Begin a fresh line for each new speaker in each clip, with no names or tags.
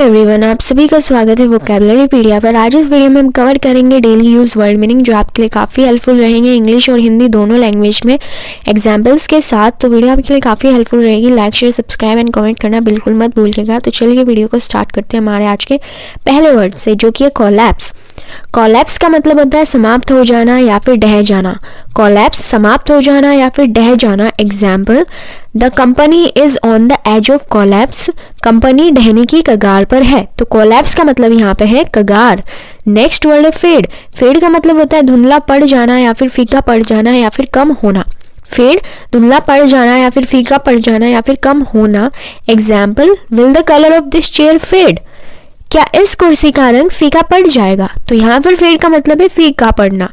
Everyone, आप सभी का स्वागत है वोकैबुलरी पीडिया पर। आज इस वीडियो में हम कवर करेंगे डेली यूज वर्ड मीनिंग, जो आपके लिए काफ़ी हेल्पफुल रहेंगे इंग्लिश और हिंदी दोनों लैंग्वेज में एग्जाम्पल्स के साथ। तो वीडियो आपके लिए काफ़ी हेल्पफुल रहेगी। Like, share, subscribe and comment करना बिल्कुल मत भूलिएगा। तो चलिए वीडियो को स्टार्ट करते हैं हमारे आज के पहले वर्ड से, जो कि है कोलैप्स। कोलैप्स का मतलब होता है समाप्त हो जाना या फिर ढह जाना। कोलैप्स समाप्त हो जाना या फिर ढह जाना। Example, the company is on the edge of collapse. Company ढहने की कगार पर है। तो कोलैप्स का मतलब यहाँ पे है कगार। नेक्स्ट वर्ड है फेड। फेड का मतलब होता है धुंधला पड़ जाना या फिर फीका पड़ जाना या फिर कम होना। फेड, धुंधला पड़ जाना या फिर फीका पड़ जाना या फिर कम होना। Example, will the colour of this chair fade. क्या इस कुर्सी का रंग फीका पड़ जाएगा। तो यहाँ पर फेड का मतलब है फीका पड़ना।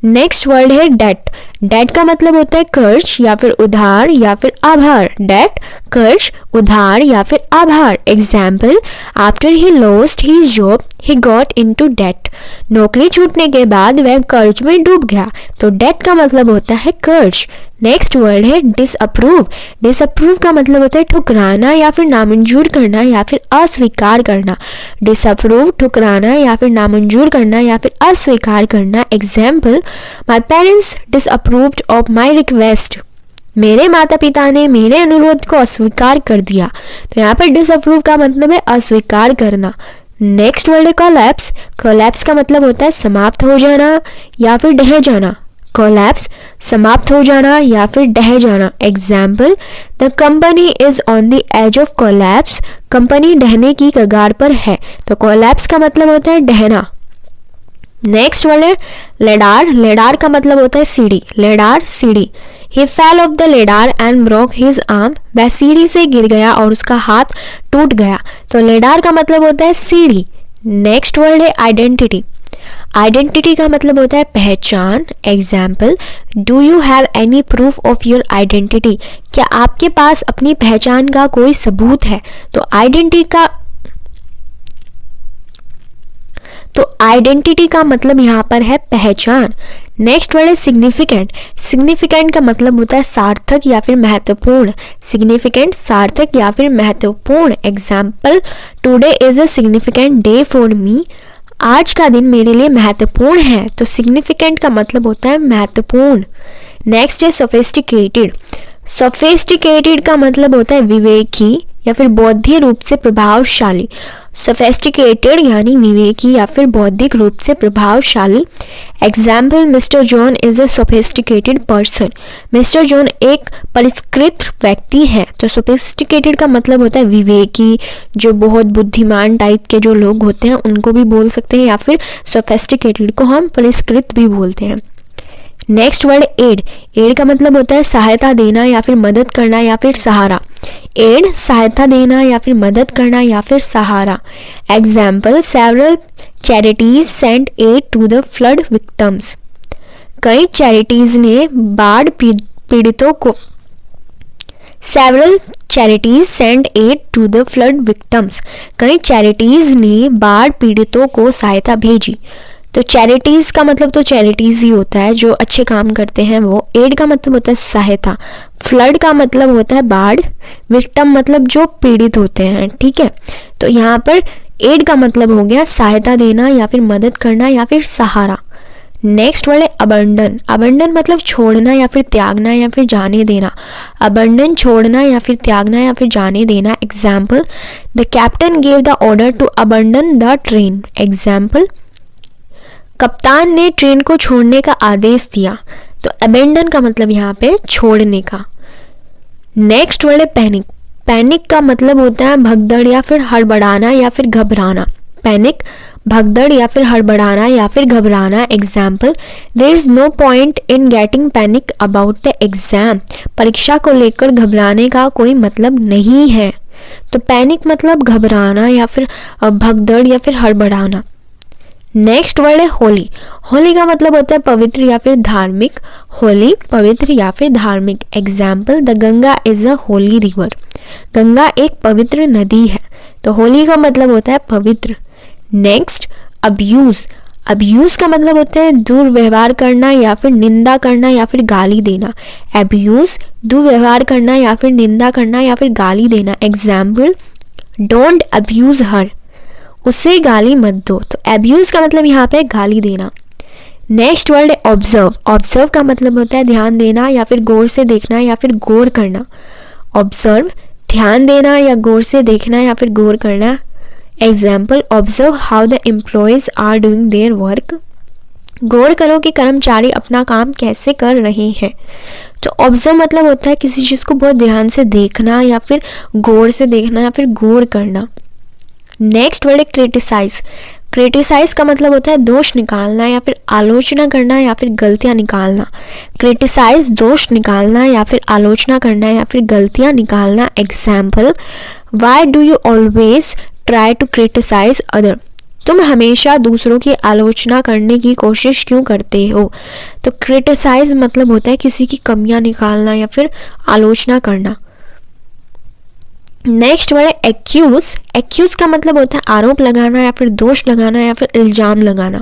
नेक्स्ट वर्ड है डेट। डेट का मतलब होता है कर्ज या फिर उधार या फिर आभार। डेट, कर्ज, उधार या फिर आभार। Example, after he lost his job he got into debt. नौकरी छूटने के बाद वह कर्ज में डूब गया। तो डेट का मतलब होता है कर्ज। नेक्स्ट वर्ड है डिसअप्रूव। डिसअप्रूव का मतलब होता है ठुकराना या फिर नामंजूर करना या फिर अस्वीकार करना। डिसअप्रूव, ठुकराना या फिर नामंजूर करना या फिर अस्वीकार करना। Example, my parents disapproved of my request. मेरे माता पिता ने मेरे अनुरोध को अस्वीकार कर दिया। तो यहाँ पर डिसअप्रूव का मतलब है अस्वीकार करना। नेक्स्ट वर्ड है कोलैप्स। कोलैप्स का मतलब होता है समाप्त हो जाना या फिर ढह जाना। कोलैप्स, समाप्त हो जाना या फिर ढह जाना। Example, the company is on the edge of collapse. Company ढहने की कगार पर है। तो कोलैप्स का मतलब होता है ढहना। नेक्स्ट वर्ड है लेडार। लेडार का मतलब होता है सीढ़ी। लेडार, सीढ़ी। He fell off the ladder and broke his arm. वह सीढ़ी से गिर गया और उसका हाथ टूट गया। तो लेडार का मतलब होता है सीढ़ी। नेक्स्ट वर्ड है आइडेंटिटी। आइडेंटिटी का मतलब होता है पहचान। Example, do you have any proof of your identity. क्या आपके पास अपनी पहचान का कोई सबूत है। तो आइडेंटिटी का मतलब यहाँ पर है पहचान। नेक्स्ट वर्ड है सिग्निफिकेंट। सिग्निफिकेंट का मतलब होता है सार्थक या फिर महत्वपूर्ण। सिग्निफिकेंट, सार्थक या फिर महत्वपूर्ण। Example, today is a significant day for me. आज का दिन मेरे लिए महत्वपूर्ण है। तो सिग्निफिकेंट का मतलब होता है महत्वपूर्ण। नेक्स्ट है सोफिस्टिकेटेड। सोफिस्टिकेटेड का मतलब होता है विवेकी या फिर बौद्धिक रूप से प्रभावशाली। सोफिस्टिकेटेड यानी विवेकी या फिर बौद्धिक रूप से प्रभावशाली। Example, mister John is a sophisticated person. Mister John एक परिष्कृत व्यक्ति है। तो सोफिस्टिकेटेड का मतलब होता है विवेकी, जो बहुत बुद्धिमान टाइप के जो लोग होते हैं उनको भी बोल सकते हैं, या फिर सोफिस्टिकेटेड को हम परिष्कृत भी बोलते हैं। Next word add. एड का मतलब होता है सहायता देना या फिर मदद करना या फिर सहारा। एड, सहायता देना या फिर मदद करना या फिर सहारा। Example, several charities send aid to the flood victims. कई चैरिटीज ने बाढ़ पीड़ितों को several charities send aid to the flood victims. कई चैरिटीज ने बाढ़ पीड़ितों को सहायता भेजी। तो चैरिटीज का मतलब तो चैरिटीज ही होता है, जो अच्छे काम करते हैं वो। एड का मतलब होता है सहायता। फ्लड का मतलब होता है बाढ़। विक्टिम मतलब जो पीड़ित होते हैं। ठीक है, तो यहाँ पर एड का मतलब हो गया सहायता देना या फिर मदद करना या फिर सहारा। नेक्स्ट वर्ड है अबंडन। अबंडन मतलब छोड़ना या फिर त्यागना या फिर जाने देना। अबंडन, छोड़ना या फिर त्यागना या फिर जाने देना। Example, the captain gave the order to abandon the train. Example, कप्तान ने ट्रेन को छोड़ने का आदेश दिया। तो अबेंडन का मतलब यहाँ पे छोड़ने का। नेक्स्ट वर्ड है पैनिक। पैनिक का मतलब होता है भगदड़ या फिर हड़बड़ाना या फिर घबराना। पैनिक, भगदड़ या फिर हड़बड़ाना या फिर घबराना। Example, there is no point in getting panic about the exam. परीक्षा को लेकर घबराने का कोई मतलब नहीं है। तो पैनिक मतलब घबराना या फिर भगदड़ या फिर हड़बड़ाना। नेक्स्ट वर्ड है होली। होली का मतलब होता है पवित्र या फिर धार्मिक। होली, पवित्र या फिर धार्मिक। Example, the Ganga is a Holi river. Ganga एक पवित्र नदी है। तो होली का मतलब होता है पवित्र। Next, abuse. अब्यूज का मतलब होता है दुर्व्यवहार करना या फिर निंदा करना या फिर गाली देना। अब्यूज, दुर्व्यवहार करना या फिर निंदा करना या फिर गाली देना। एग्जाम्पल, डोंट अब्यूज हर। उसे गाली मत दो। तो एब्यूज का मतलब यहाँ पे गाली देना। नेक्स्ट वर्ड है ऑब्जर्व। ऑब्जर्व का मतलब होता है ध्यान देना या फिर गौर से देखना या फिर गौर करना। ऑब्जर्व ध्यान देना या गौर से देखना या फिर गौर करना। Example observe how the employees are doing their work. गौर करो कि कर्मचारी अपना काम कैसे कर रहे हैं। तो ऑब्जर्व मतलब होता है किसी चीज़ को बहुत ध्यान से देखना या फिर गौर से देखना या फिर गौर करना। नेक्स्ट वर्ड है क्रिटिसाइज। क्रिटिसाइज का मतलब होता है दोष निकालना या फिर आलोचना करना या फिर गलतियां निकालना। क्रिटिसाइज दोष निकालना या फिर आलोचना करना या फिर गलतियां निकालना। Example why do you always try to criticise other. तुम हमेशा दूसरों की आलोचना करने की कोशिश क्यों करते हो। तो क्रिटिसाइज मतलब होता है किसी की कमियां निकालना या फिर आलोचना करना। नेक्स्ट वर्ड है एक्यूज। एक्यूज का मतलब होता है आरोप लगाना या फिर दोष लगाना या फिर इल्जाम लगाना।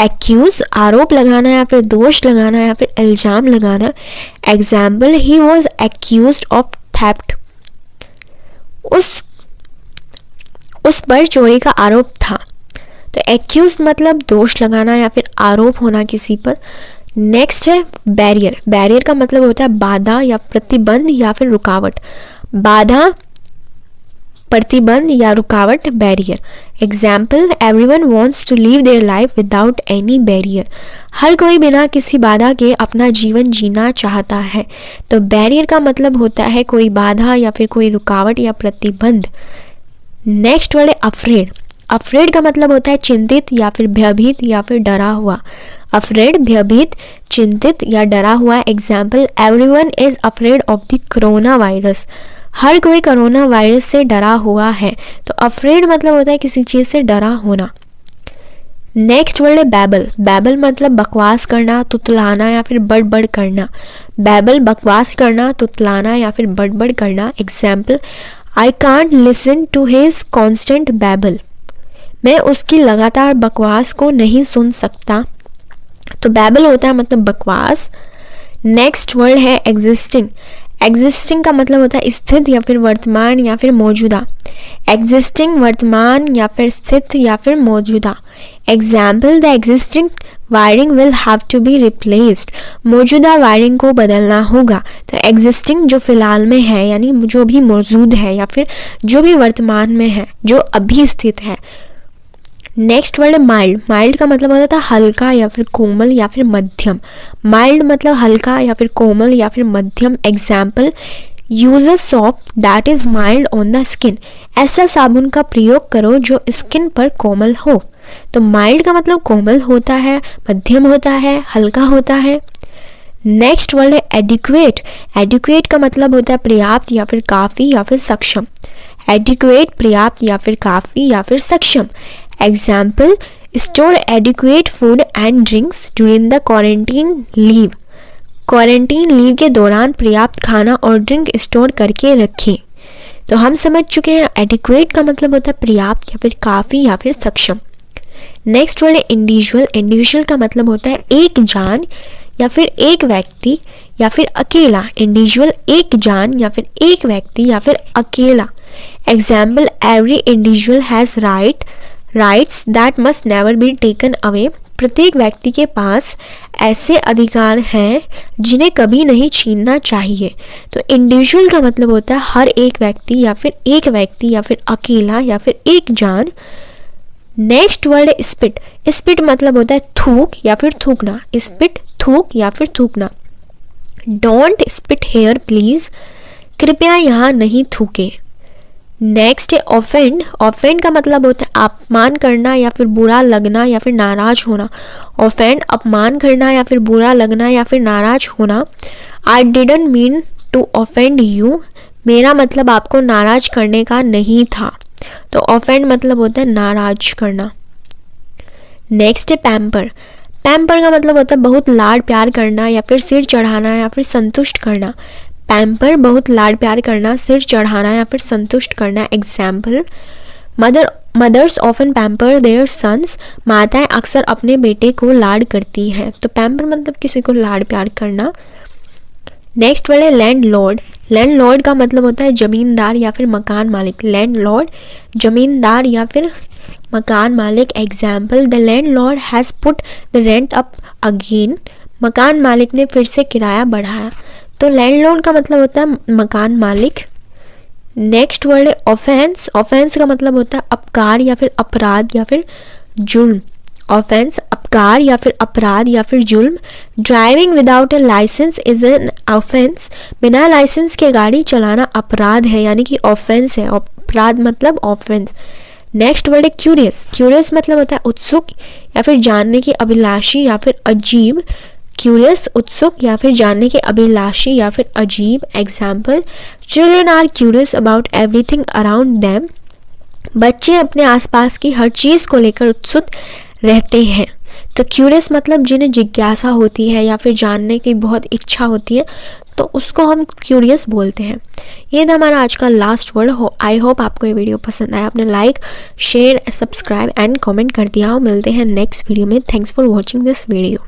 एक्यूज आरोप लगाना या फिर दोष लगाना या फिर इल्जाम लगाना। Example he was accused of theft. उस पर चोरी का आरोप था। तो एक्यूज मतलब दोष लगाना या फिर आरोप होना किसी पर। नेक्स्ट है बैरियर। बैरियर का मतलब होता है बाधा या प्रतिबंध या फिर रुकावट। बाधा, प्रतिबंध या रुकावट, barrier. Example everyone wants to live their life without any barrier. हर कोई बिना किसी बाधा के अपना जीवन जीना चाहता है। तो बैरियर का मतलब होता है कोई बाधा या फिर कोई रुकावट या प्रतिबंध। नेक्स्ट वर्ड है अफ्रेड। अफ्रेड का मतलब होता है चिंतित या फिर भयभीत या फिर डरा हुआ। अफ्रेड भयभीत, चिंतित या डरा हुआ। Example everyone is afraid of the corona virus. हर कोई कोरोना वायरस से डरा हुआ है। तो अफ्रेड मतलब होता है किसी चीज़ से डरा होना। नेक्स्ट वर्ड है बैबल। बैबल मतलब बकवास करना, तुतलाना या फिर बड़बड़ करना। बैबल बकवास करना, तुतलाना या फिर बड़बड़ करना। Example I can't listen to his constant babble. मैं उसकी लगातार बकवास को नहीं सुन सकता। तो बैबल होता है मतलब बकवास। नेक्स्ट वर्ड है एग्जिस्टिंग। एग्जिस्टिंग का मतलब होता है स्थित या फिर वर्तमान या फिर मौजूदा। एग्जिस्टिंग वर्तमान या फिर स्थित या फिर मौजूदा। Example the existing wiring will have to be replaced. मौजूदा वायरिंग को बदलना होगा। तो एग्जिस्टिंग जो फिलहाल में है यानी जो भी मौजूद है या फिर जो भी वर्तमान में है, जो अभी स्थित है। नेक्स्ट वर्ड है माइल्ड। माइल्ड का मतलब होता है हल्का या फिर कोमल या फिर मध्यम। माइल्ड मतलब हल्का या फिर कोमल या फिर मध्यम। Example use a soap that is mild on the skin. ऐसा साबुन का प्रयोग करो जो स्किन पर कोमल हो। तो माइल्ड का मतलब कोमल होता है, मध्यम होता है, हल्का होता है। नेक्स्ट वर्ड है एडिक्वेट। एडिक्वेट का मतलब होता है पर्याप्त या फिर काफ़ी या फिर सक्षम। एडिक्वेट पर्याप्त या फिर काफ़ी या फिर सक्षम। Example store adequate food and drinks during the quarantine leave. Quarantine leave के दौरान पर्याप्त खाना और ड्रिंक स्टोर करके रखें। तो हम समझ चुके हैं एडिक्वेट का मतलब होता है पर्याप्त या फिर काफ़ी या फिर सक्षम। नेक्स्ट वर्ड है इंडिविजुअल। इंडिविजुअल का मतलब होता है एक जान या फिर एक व्यक्ति या फिर अकेला। इंडिविजुअल एक जान या फिर एक व्यक्ति या फिर अकेला। Example every individual has rights that must never be taken away. प्रत्येक व्यक्ति के पास ऐसे अधिकार हैं जिन्हें कभी नहीं छीनना चाहिए। तो इंडिविजुअल का मतलब होता है हर एक व्यक्ति या फिर अकेला या फिर एक जान। नेक्स्ट वर्ड है स्पिट। स्पिट मतलब होता है थूक या फिर थूकना। स्पिट थूक या फिर थूकना। Don't spit here please. कृपया यहाँ नहीं थूके। नेक्स्ट है ऑफेंड। ऑफेंड का मतलब होता है अपमान करना या फिर बुरा लगना या फिर नाराज होना। ऑफेंड अपमान करना या फिर बुरा लगना या फिर नाराज होना। I didn't mean to offend you. मेरा मतलब आपको नाराज करने का नहीं था। तो ऑफेंड मतलब होता है नाराज करना। नेक्स्ट है पैम्पर। पैम्पर का मतलब होता है बहुत लाड प्यार करना या फिर सिर चढ़ाना या फिर संतुष्ट करना। पैम्पर बहुत लाड प्यार करना, सिर चढ़ाना या फिर संतुष्ट करना। Example mothers often pamper their sons. माताएं अक्सर अपने बेटे को लाड करती हैं। तो पैम्पर मतलब किसी को लाड प्यार करना। नेक्स्ट वर्ड है लैंडलॉर्ड। लैंडलॉर्ड का मतलब होता है जमींदार या फिर मकान मालिक। लैंडलॉर्ड जमींदार या फिर मकान मालिक example, the landlord has put the rent up again, मकान मालिक ने फिर से किराया बढ़ाया। तो लैंडलॉर्ड का मतलब होता है मकान मालिक। नेक्स्ट वर्ड है ऑफेंस, ऑफेंस का मतलब होता है अपकार या फिर अपराध या फिर जुल्म। ऑफेंस अपकार या फिर अपराध या फिर जुल्म। Driving without a licence is an offence, बिना लाइसेंस के गाड़ी चलाना अपराध है, यानी कि ऑफेंस है। अपराध मतलब ऑफेंस। नेक्स्ट वर्ड है क्यूरियस, क्यूरियस मतलब होता है उत्सुक या फिर जानने की अभिलाषी या फिर अजीब। क्यूरियस उत्सुक या फिर जानने के अभिलाषी या फिर अजीब। Example, children are curious about everything around them, बच्चे अपने आसपास की हर चीज़ को लेकर उत्सुक रहते हैं। तो क्यूरियस मतलब जिन्हें जिज्ञासा होती है या फिर जानने की बहुत इच्छा होती है, तो उसको हम क्यूरियस बोलते हैं। ये था हमारा आज का लास्ट वर्ड। आई होप आपको ये वीडियो पसंद आया। आपने like, share, subscribe and comment कर दिया हो। मिलते हैं नेक्स्ट वीडियो में। Thanks for watching this video.